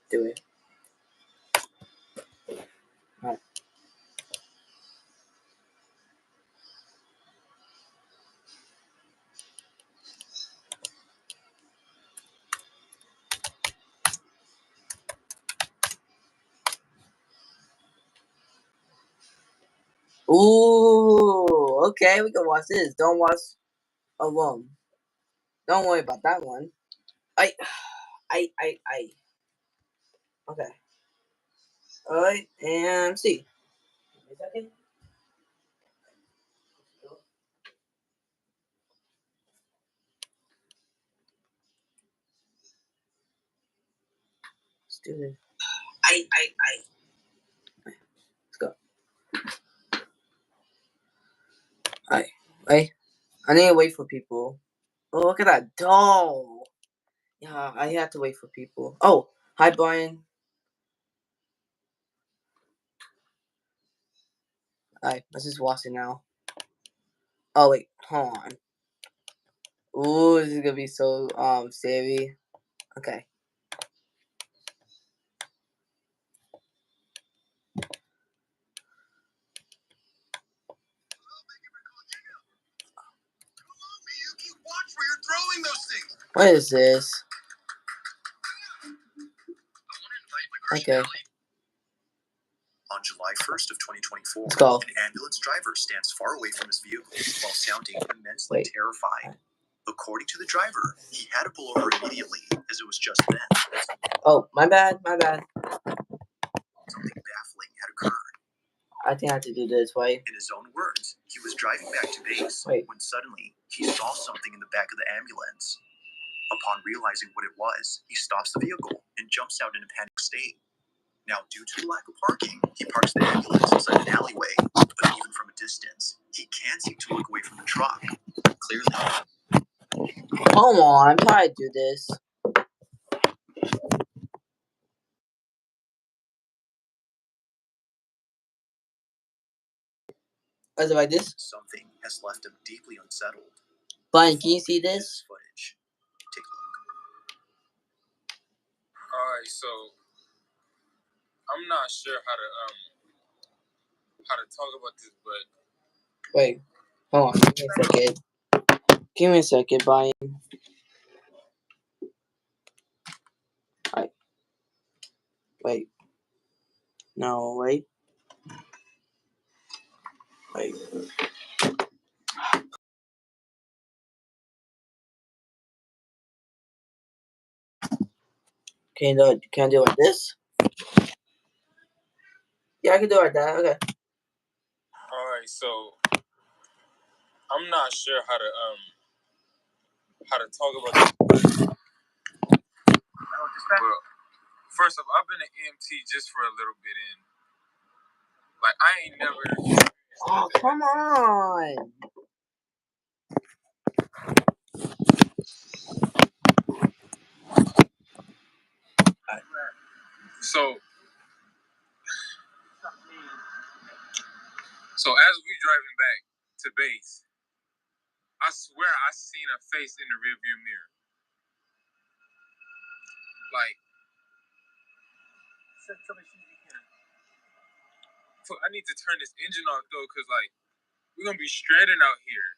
Do it. Alright. Ooh, okay, we can watch this. Don't watch alone. Don't worry about that one. I. Okay. Alright, and see. Wait a second. Let's do this. Let's go. Alright, wait. I need to wait for people. Oh, look at that doll. Yeah, I have to wait for people. Oh, hi, Brian. Alright, let's just watch it now. Oh, wait, hold on. Ooh, this is gonna be so, scary. Okay. What is this? Okay. On July 1st of 2024, Let's go. an ambulance driver stands far away from his vehicle while sounding immensely terrified. According to the driver, he had to pull over immediately as it was just then. Oh, my bad. Something baffling had occurred. I think I have to do this, right? In his own words, he was driving back to base when suddenly he saw something in the back of the ambulance. Upon realizing what it was, he stops the vehicle and jumps out in a panicked state. Now, due to the lack of parking, he parks the ambulance inside an alleyway, but even from a distance, he can't seem to look away from the truck. Clearly. Come on, I'm trying to do this. Is it like this? Something has left him deeply unsettled. Brian, can you see this? Footage. Take a look. Alright, so I'm not sure how to talk about this, but Wait, hold on. Give me a second. Give me a second, Brian. Alright. Wait. No, wait. Wait. Can I do it like this? Yeah, I can do it like that. Okay. alright, so I'm not sure how to talk about this. Well, first off, I've been an EMT just for a little bit, and like I ain't never. Oh, come on. So as we driving back to base, I swear I seen a face in the rearview mirror. Like, I need to turn this engine off though, cause like we're gonna be stranded out here.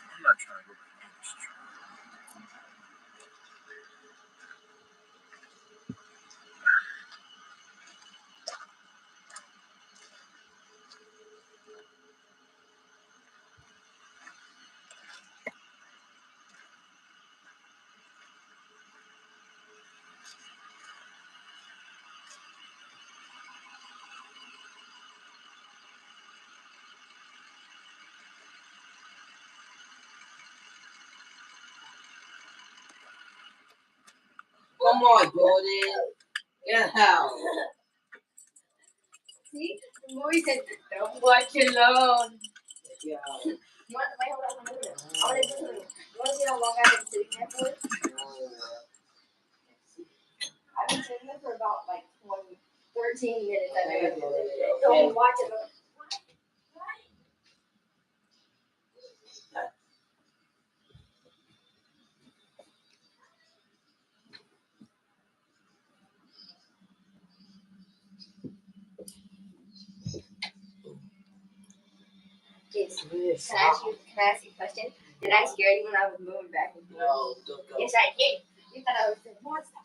I'm not trying to go back on this trip. Come on, Jordan. Get out. See? The movie said, don't watch alone. Yeah. You want to wait? Hold on. I want to do something. You want to see how long I've been sitting there for? I've been sitting there for about like 13 minutes. Don't watch it. Jayce, can I ask you a question? Did I scare you when I was moving back and forth? No, don't go. Yes, I did. You thought I was the monster.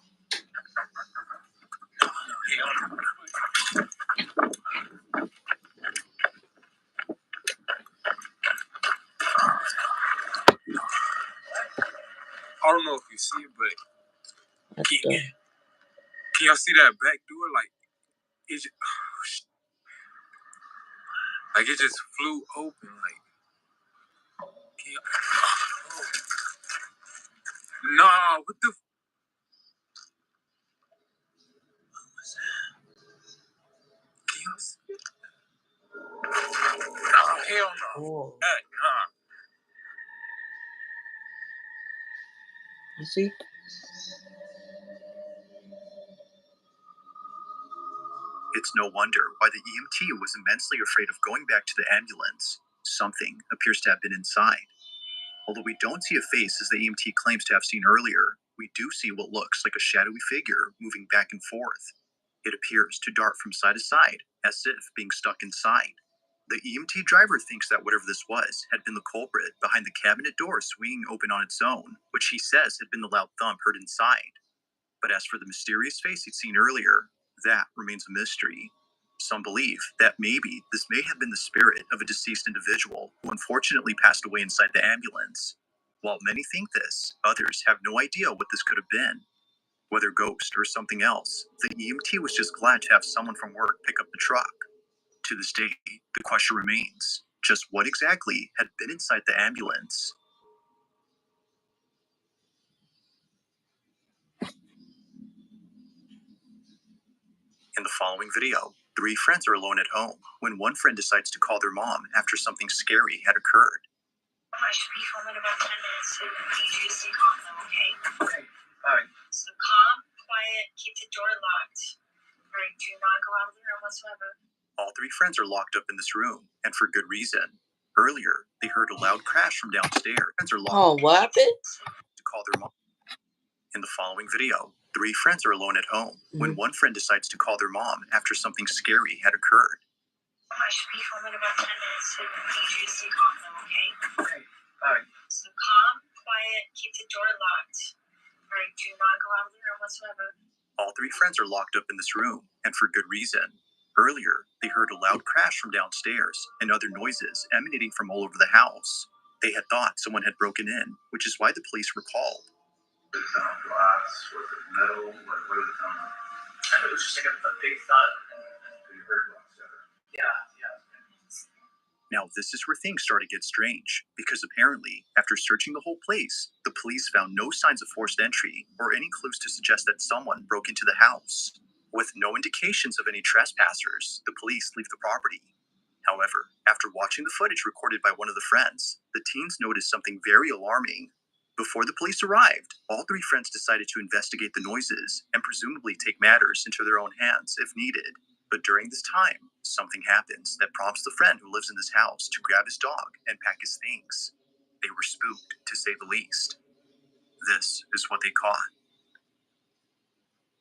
I don't know if you see it, but Let's can, go. can y'all see that back door? Like it just flew open. Like can y'all, nah, what the? What was that? Can y'all see? Nah, hell no. Oh, Nah. you see? It's no wonder why the EMT was immensely afraid of going back to the ambulance. Something appears to have been inside. Although we don't see a face as the EMT claims to have seen earlier, we do see what looks like a shadowy figure moving back and forth. It appears to dart from side to side, as if being stuck inside. The EMT driver thinks that whatever this was had been the culprit behind the cabinet door swinging open on its own, which he says had been the loud thump heard inside. But as for the mysterious face he'd seen earlier, that remains a mystery. Some believe that maybe this may have been the spirit of a deceased individual who unfortunately passed away inside the ambulance. While many think this, others have no idea what this could have been. Whether ghost or something else, the EMT was just glad to have someone from work pick up the truck. To this day, the question remains, just what exactly had been inside the ambulance? In the following video, 3 friends are alone at home when one friend decides to call their mom after something scary had occurred. I should be home in about 10 minutes, so I need you to stay calm, though, okay? Okay, alright. So calm, quiet, keep the door locked. Alright, do not go out of the room whatsoever. All 3 friends are locked up in this room, and for good reason. Earlier, they heard a loud crash from downstairs. Friends are locked Oh, what happened? to call their mom. In the following video, 3 friends are alone at home when one friend decides to call their mom after something scary had occurred. I should be home in about 10 minutes, so I need you to stay calm, though, okay? Okay, alright. So calm, quiet, keep the door locked. Alright, do not go out of the room whatsoever. All 3 friends are locked up in this room, and for good reason. Earlier, they heard a loud crash from downstairs and other noises emanating from all over the house. They had thought someone had broken in, which is why the police were called. Was it glass? Was it metal? What was it? It was just like a big thud. You heard glass. Yeah. Now, this is where things start to get strange, because apparently, after searching the whole place, the police found no signs of forced entry or any clues to suggest that someone broke into the house. With no indications of any trespassers, the police leave the property. However, after watching the footage recorded by one of the friends, the teens noticed something very alarming. Before the police arrived, all 3 friends decided to investigate the noises and presumably take matters into their own hands if needed. But during this time, something happens that prompts the friend who lives in this house to grab his dog and pack his things. They were spooked, to say the least. This is what they caught.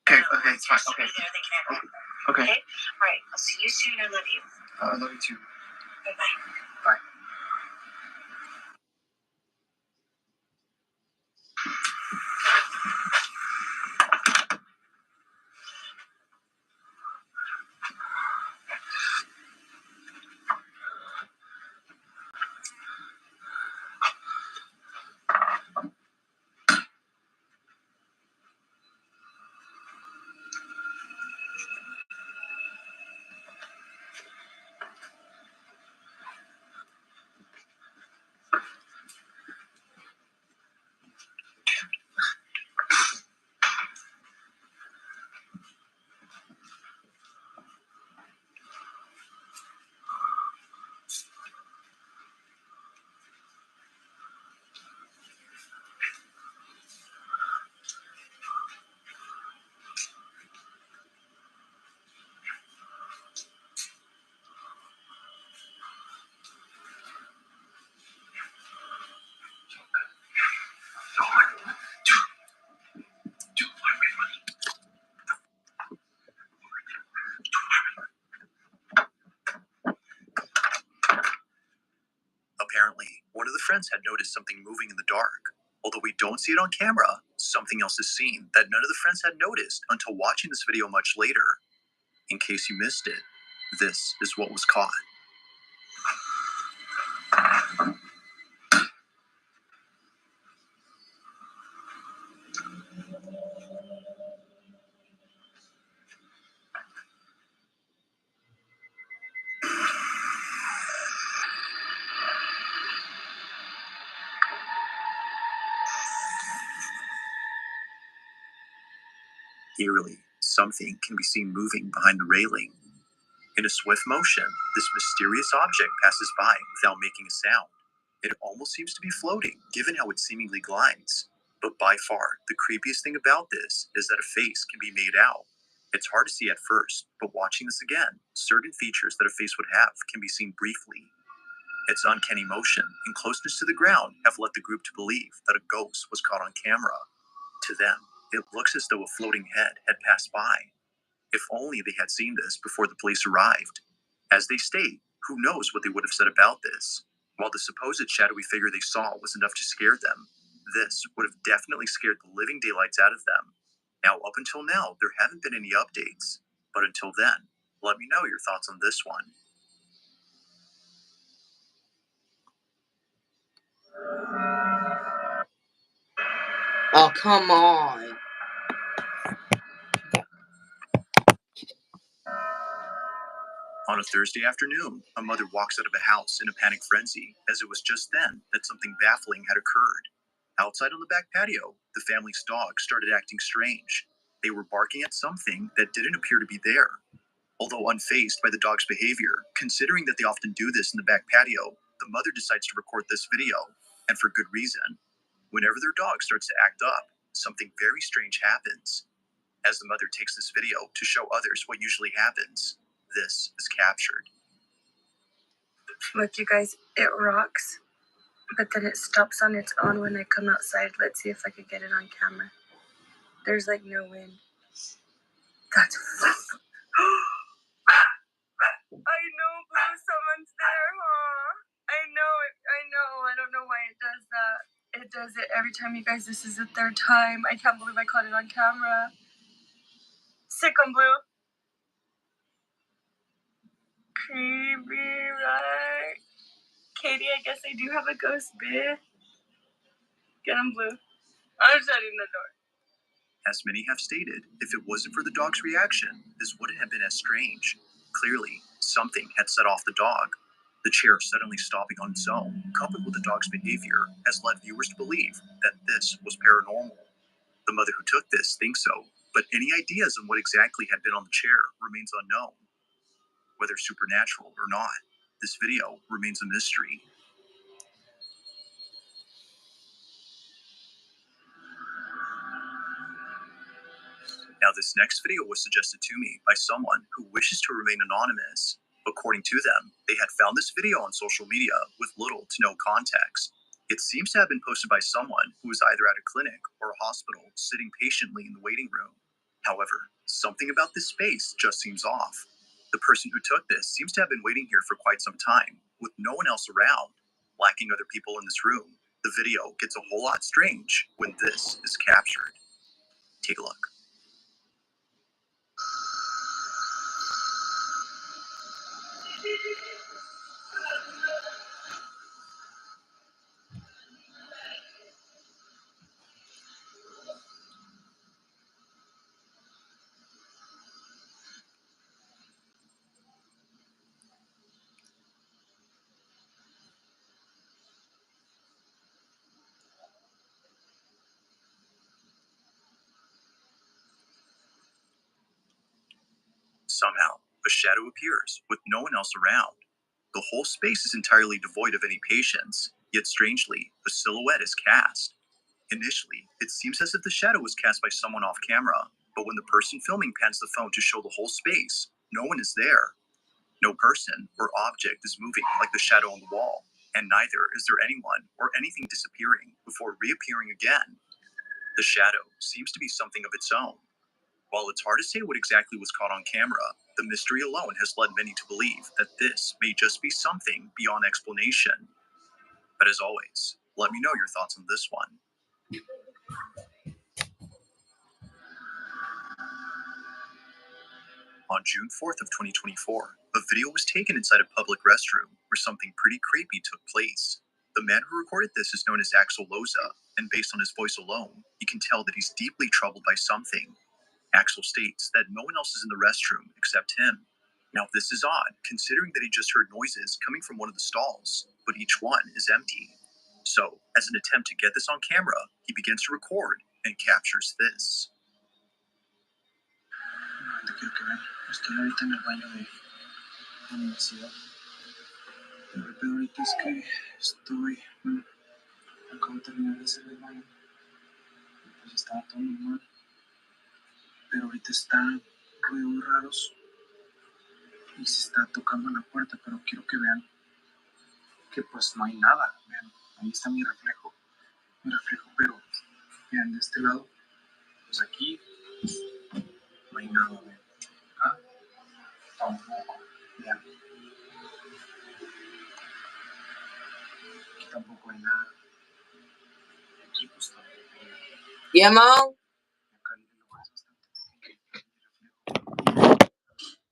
Okay, it's fine. Okay. There, they can have it. Okay. Alright, I'll see you soon. I love you. I love you too. Bye-bye. Bye. Apparently, one of the friends had noticed something moving in the dark. Although we don't see it on camera, something else is seen that none of the friends had noticed until watching this video much later. In case you missed it, this is what was caught. Eerily, something can be seen moving behind the railing. In a swift motion, this mysterious object passes by without making a sound. It almost seems to be floating, given how it seemingly glides. But by far, the creepiest thing about this is that a face can be made out. It's hard to see at first, but watching this again, certain features that a face would have can be seen briefly. Its uncanny motion and closeness to the ground have led the group to believe that a ghost was caught on camera. To them, it looks as though a floating head had passed by. If only they had seen this before the police arrived. As they state, who knows what they would have said about this? While the supposed shadowy figure they saw was enough to scare them, this would have definitely scared the living daylights out of them. Now, up until now, there haven't been any updates. But until then, let me know your thoughts on this one. Oh, come on. On a Thursday afternoon, a mother walks out of a house in a panic frenzy, as it was just then that something baffling had occurred. Outside on the back patio, the family's dog started acting strange. They were barking at something that didn't appear to be there. Although unfazed by the dog's behavior, considering that they often do this in the back patio, the mother decides to record this video, and for good reason. Whenever their dog starts to act up, something very strange happens. As the mother takes this video to show others what usually happens, this is captured. Look, you guys, it rocks, but then it stops on its own when I come outside. Let's see if I could get it on camera. There's like no wind. That's I know, Blue, someone's there, huh? I know it. I don't know why it does that. It does it every time, you guys. This is the third time. I can't believe I caught it on camera. Sick on Blue. Creepy, right? Katie, I guess I do have a ghost, bitch. Get him, Blue. I'm shutting the door. As many have stated, if it wasn't for the dog's reaction, this wouldn't have been as strange. Clearly, something had set off the dog. The chair suddenly stopping on its own, coupled with the dog's behavior, has led viewers to believe that this was paranormal. The mother who took this thinks so, but any ideas on what exactly had been on the chair remains unknown. Whether supernatural or not, this video remains a mystery. Now, this next video was suggested to me by someone who wishes to remain anonymous. According to them, they had found this video on social media with little to no context. It seems to have been posted by someone who was either at a clinic or a hospital sitting patiently in the waiting room. However, something about this space just seems off. The person who took this seems to have been waiting here for quite some time, with no one else around. Lacking other people in this room, the video gets a whole lot strange when this is captured. Take a look. Somehow, a shadow appears with no one else around. The whole space is entirely devoid of any patience, yet strangely, a silhouette is cast. Initially, it seems as if the shadow was cast by someone off camera, but when the person filming pans the phone to show the whole space, no one is there. No person or object is moving like the shadow on the wall, and neither is there anyone or anything disappearing before reappearing again. The shadow seems to be something of its own. While it's hard to say what exactly was caught on camera, the mystery alone has led many to believe that this may just be something beyond explanation. But as always, let me know your thoughts on this one. On June 4th of 2024, a video was taken inside a public restroom where something pretty creepy took place. The man who recorded this is known as Axel Loza, and based on his voice alone, you can tell that he's deeply troubled by something. Axel states that no one else is in the restroom except him. Now, this is odd, considering that he just heard noises coming from one of the stalls, but each one is empty. So, as an attempt to get this on camera, he begins to record and captures this. Te quiero que ver. Estoy ahorita en el baño de la universidad. Pero el pedo ahorita es que acabo de terminar de hacer el baño. Pues estaba todo normal. Pero ahorita están ruidos raros y se está tocando la puerta, pero quiero que vean que pues no hay nada. Vean, ahí está mi reflejo, pero vean de este lado, pues aquí no hay nada. Vean, acá tampoco. Vean, aquí tampoco hay nada. Aquí pues tampoco. Yeah, Mom?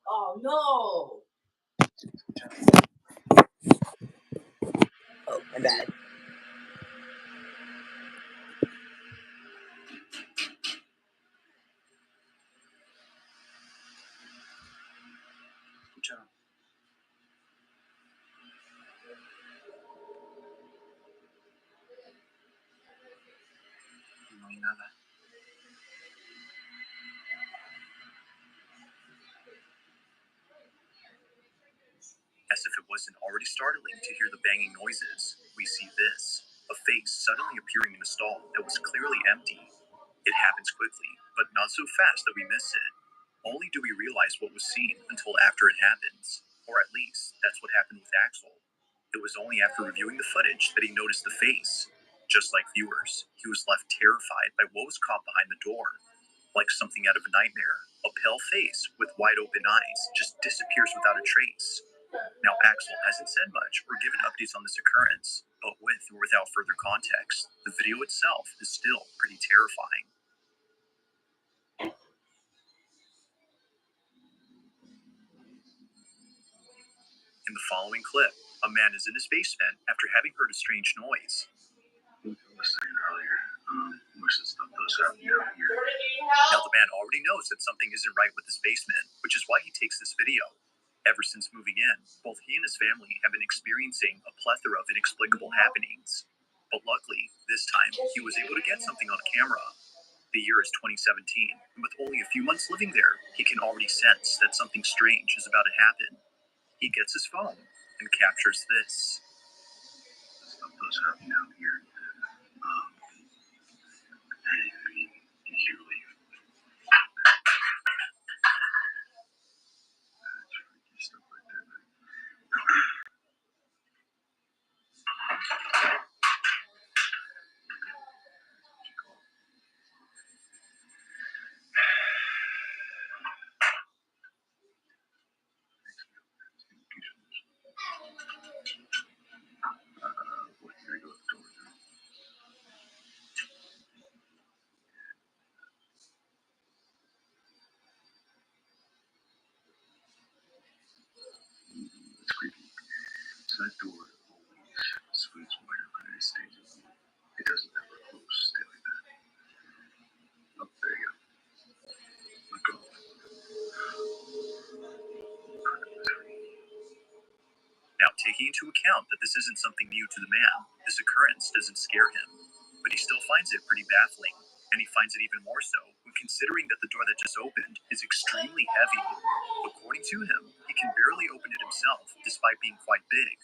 Oh, no. Oh, my bad. ¿Escucharon? No hay nada. As if it wasn't already startling to hear the banging noises, we see this, a face suddenly appearing in a stall that was clearly empty. It happens quickly, but not so fast that we miss it. Only do we realize what was seen until after it happens. Or at least, that's what happened with Axel. It was only after reviewing the footage that he noticed the face. Just like viewers, he was left terrified by what was caught behind the door. Like something out of a nightmare, a pale face with wide open eyes just disappears without a trace. Now, Axel hasn't said much or given updates on this occurrence, but with or without further context, the video itself is still pretty terrifying. In the following clip, a man is in his basement after having heard a strange noise. Like I was saying earlier, most of the stuff does happen out here. Now, the man already knows that something isn't right with his basement, which is why he takes this video. Ever since moving in, both he and his family have been experiencing a plethora of inexplicable happenings. But luckily, this time, he was able to get something on camera. The year is 2017, and with only a few months living there, he can already sense that something strange is about to happen. He gets his phone and captures this. Stuff does happen out here. You hear like freaky stuff like that. What here goes the door now. It's creepy. So that door always swings wider when it stays in. It doesn't ever close, stay like that. Oh, there you go. Let go. Now, taking into account that this isn't something new to the man, this occurrence doesn't scare him, but he still finds it pretty baffling, and he finds it even more so when considering that the door that just opened is extremely heavy. According to him, he can barely open it himself, despite being quite big.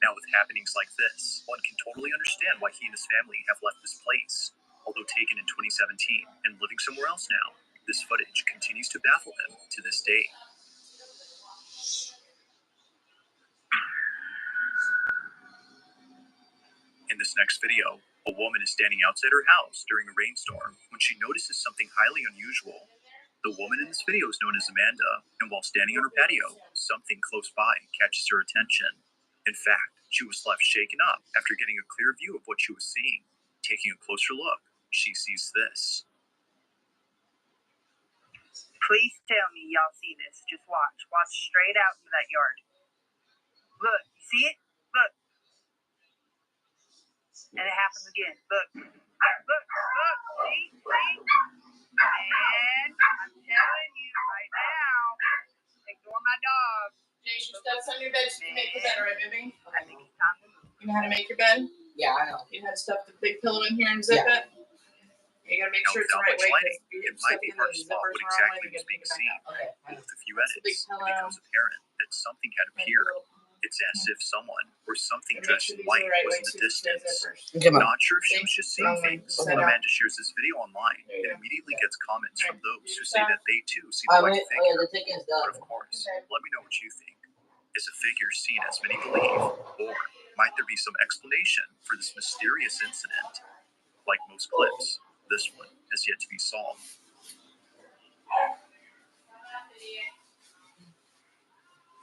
Now, with happenings like this, one can totally understand why he and his family have left this place. Although taken in 2017 and living somewhere else now, this footage continues to baffle him to this day. In this next video, a woman is standing outside her house during a rainstorm when she notices something highly unusual. The woman in this video is known as Amanda, and while standing on her patio, something close by catches her attention. In fact, She was left shaken up after getting a clear view of what she was seeing. Taking a closer look, she sees this. Please tell me y'all see this. Just watch. Watch straight out into that yard. Look, you see it? Look. And it happens again. Look. Look. See? And I'm telling you right now, ignore my dog. Jayce, your steps on your bed so you can make your bed, right, baby? I think it's time to move. You know how to make your bed? Yeah, I know. You know how to stuff the big pillow in here and zip it? You gotta make sure it's the right way, because if It you're might stuffing be in hard the to spot zippers what the wrong way, exactly you was gotta pick being it back seen. up. Okay. With a few That's the big edits, it pillow. becomes apparent that something had appeared. It's as if someone or something Make dressed sure in these are white the right was way in the too, these distance. zippers. Come on. Not sure if she was just seeing Wrong way. things. Set up. Amanda shares this video online There you and go. immediately gets comments from those who say Yeah. that they too see the white figure. The ticket's But done. of course, let me know what you think. Is a figure seen as many believe? Or might there be some explanation for this mysterious incident? Like most clips, this one has yet to be solved.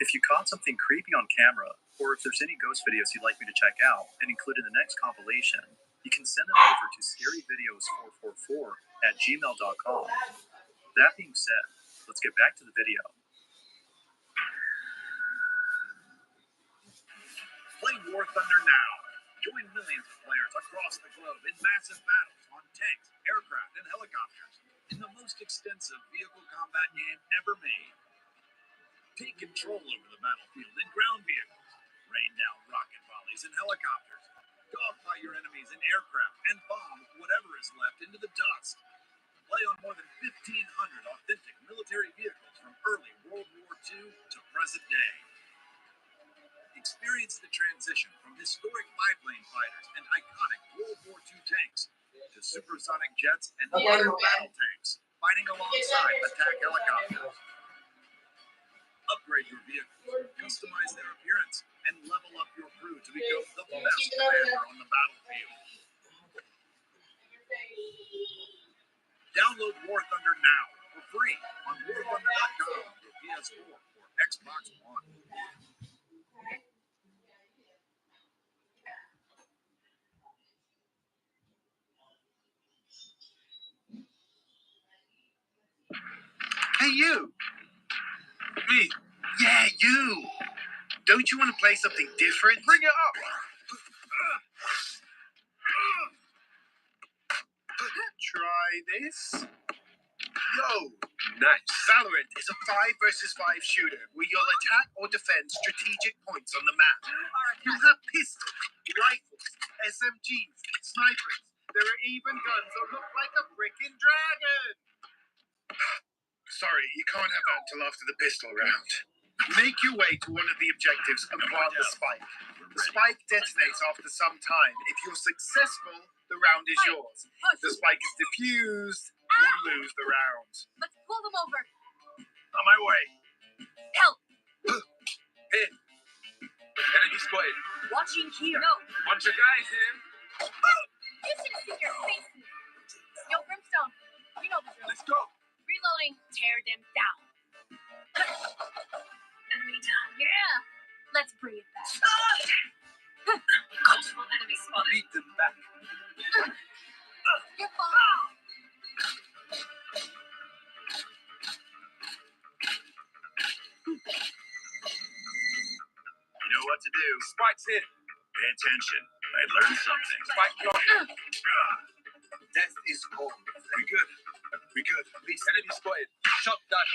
If you caught something creepy on camera, or if there's any ghost videos you'd like me to check out and include in the next compilation, you can send them over to scaryvideos444@gmail.com. That being said, let's get back to the video. Play War Thunder now. Join millions of players across the globe in massive battles on tanks, aircraft, and helicopters in the most extensive vehicle combat game ever made. Take control over the battlefield in ground vehicles, rain down rocket volleys in helicopters, dogfight your enemies in aircraft, and bomb whatever is left into the dust. Play on more than 1,500 authentic military vehicles from early World War II to present day. Experience the transition from historic biplane fighters and iconic World War II tanks to supersonic jets and modern battle tanks fighting alongside attack helicopters. Upgrade your vehicles, customize their appearance, and level up your crew to become the best commander on the battlefield. Download War Thunder now for free on warthunder.com for PS4 or Xbox One. Hey, you! Me? Yeah, you! Don't you want to play something different? Bring it up! Try this. Yo! Nice. Valorant is a 5 versus 5 shooter where you'll attack or defend strategic points on the map. You have pistols, rifles, SMGs, snipers. There are even guns that look like a frickin' dragon! Sorry, you can't have that until after the pistol round. Make your way to one of the objectives and plant the spike. The spike detonates after some time. If you're successful, the round is yours. If the spike is defused, you lose the round. Let's pull them over. On my way. Help! Hey, enemy spotted. Watching here. No. Bunch of guys here. You should have seen your faces. Yo, Brimstone. You know the drill. Let's go. Reloading. Tear them down. Enemy down. Yeah. Let's bring it back. Multiple enemy spotted. Beat them back. You're fine. You know what to do. Spike's here. Pay attention. I learned something. Spike blocked. Death is cold. We good. We good. Police enemy spotted. Shotgun.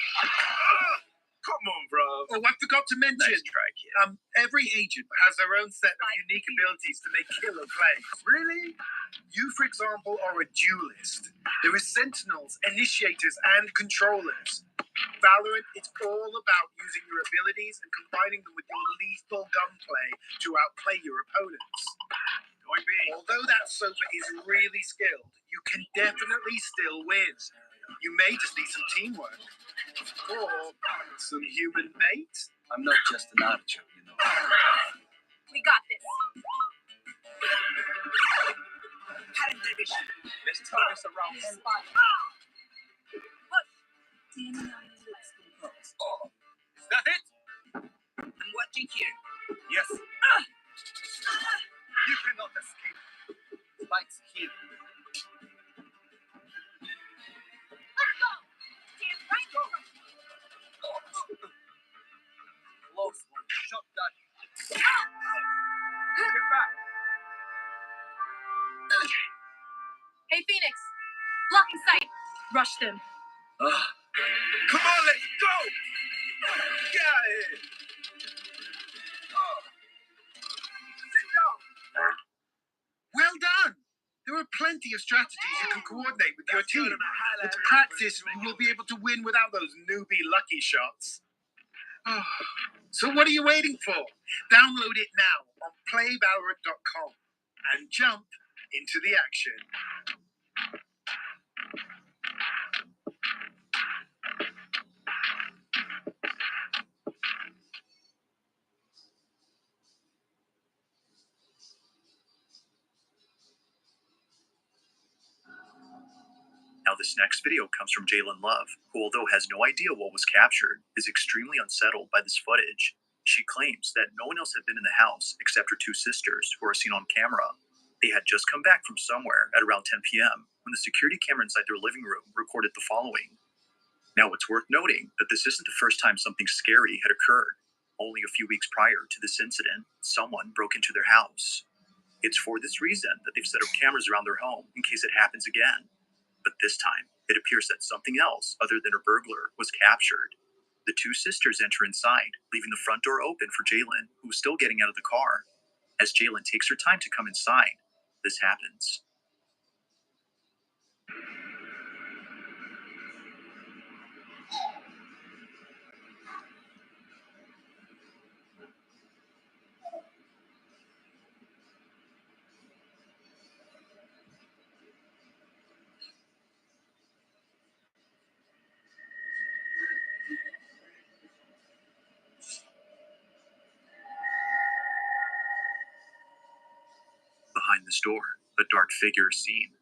Come on, bro. Oh, I forgot to mention. Nice try, kid. Every agent has their own set of unique abilities to make killer plays. Really? You, for example, are a duelist. There is sentinels, initiators, and controllers. Valorant, it's all about using your abilities and combining them with your lethal gunplay to outplay your opponents. Although that sofa is really skilled, you can definitely still win. You may just need some teamwork. Or some human mate. I'm not just an archer, you know. We got this. Let's turn this around. Spot. Look. Damn, let's go. Is that it? I'm watching here. Yes. Hey, Phoenix. Blocking sight. Rush them. Come on, let's go! Get out of here! Sit down! Well done! There are plenty of strategies you can coordinate with your team. With practice, we'll be able to win without those newbie lucky shots. So what are you waiting for? Download it now on playvalorant.com and jump into the action. Now this next video comes from Jalen Love, who although has no idea what was captured, is extremely unsettled by this footage. She claims that no one else had been in the house except her two sisters, who are seen on camera. They had just come back from somewhere at around 10 p.m. when the security camera inside their living room recorded the following. Now it's worth noting that this isn't the first time something scary had occurred. Only a few weeks prior to this incident, someone broke into their house. It's for this reason that they've set up cameras around their home in case it happens again. But this time, it appears that something else other than a burglar was captured. The two sisters enter inside, leaving the front door open for Jalen, who is still getting out of the car. As Jalen takes her time to come inside, this happens. Behind this door, a dark figure is seen.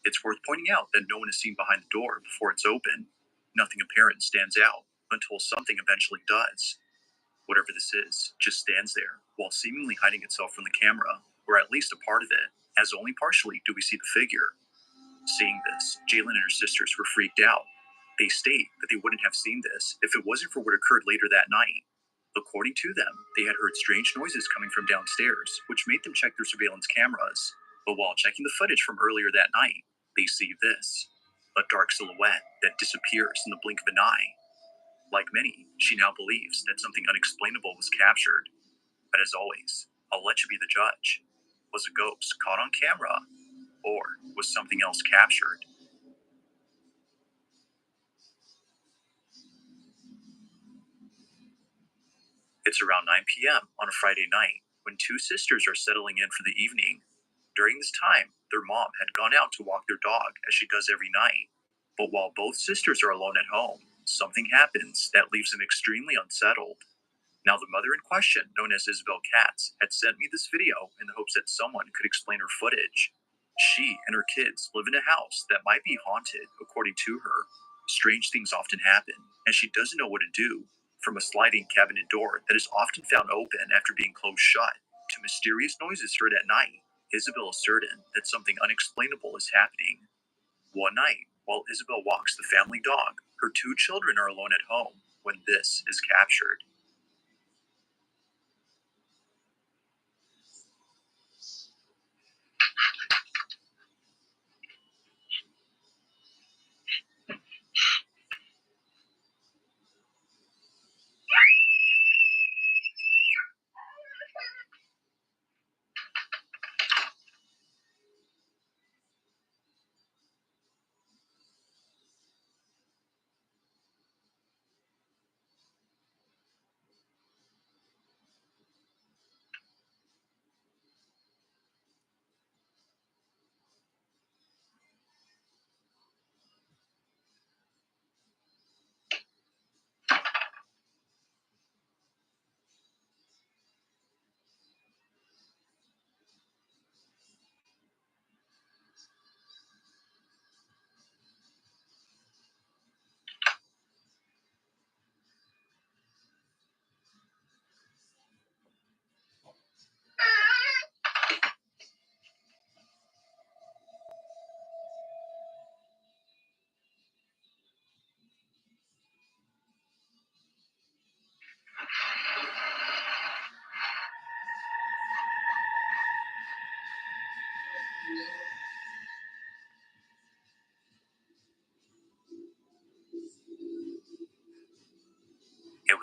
It's worth pointing out that no one is seen behind the door before it's open. Nothing apparent stands out until something eventually does. Whatever this is just stands there while seemingly hiding itself from the camera, or at least a part of it, as only partially do we see the figure. Seeing this, Jalen and her sisters were freaked out. They state that they wouldn't have seen this if it wasn't for what occurred later that night. According to them, they had heard strange noises coming from downstairs, which made them check their surveillance cameras. But while checking the footage from earlier that night, they see this: a dark silhouette that disappears in the blink of an eye. Like many, she now believes that something unexplainable was captured. But as always, I'll let you be the judge. Was a ghost caught on camera, or was something else captured? It's around 9 p.m. on a Friday night when two sisters are settling in for the evening. During this time, their mom had gone out to walk their dog as she does every night. But while both sisters are alone at home, something happens that leaves them extremely unsettled. Now, the mother in question, known as Isabel Katz, had sent me this video in the hopes that someone could explain her footage. She and her kids live in a house that might be haunted, according to her. Strange things often happen, and she doesn't know what to do. From a sliding cabinet door that is often found open after being closed shut, to mysterious noises heard at night, Isabel is certain that something unexplainable is happening. One night, while Isabel walks the family dog, her two children are alone at home when this is captured.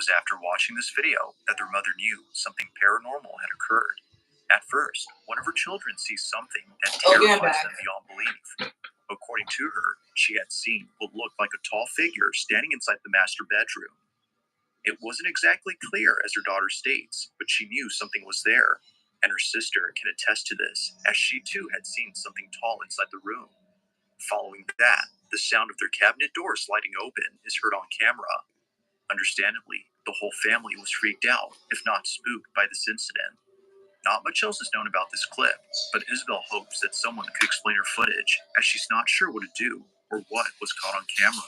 was after watching this video that their mother knew something paranormal had occurred. At first, one of her children sees something that terrifies them beyond belief. According to her, she had seen what looked like a tall figure standing inside the master bedroom. It wasn't exactly clear, as her daughter states, but she knew something was there, and her sister can attest to this, as she too had seen something tall inside the room. Following that, the sound of their cabinet door sliding open is heard on camera. Understandably, the whole family was freaked out, if not spooked, by this incident. Not much else is known about this clip, but Isabel hopes that someone could explain her footage, as she's not sure what to do or what was caught on camera.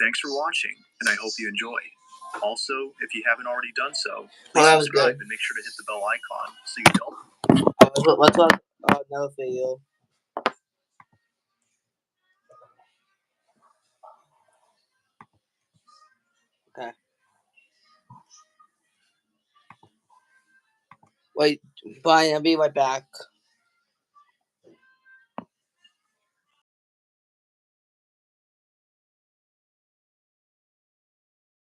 Thanks for watching, and I hope you enjoyed. Also, if you haven't already done so, please subscribe and make sure to hit the bell icon so you don't. Let's watch another video. Okay. Wait, bye, I'll be right back.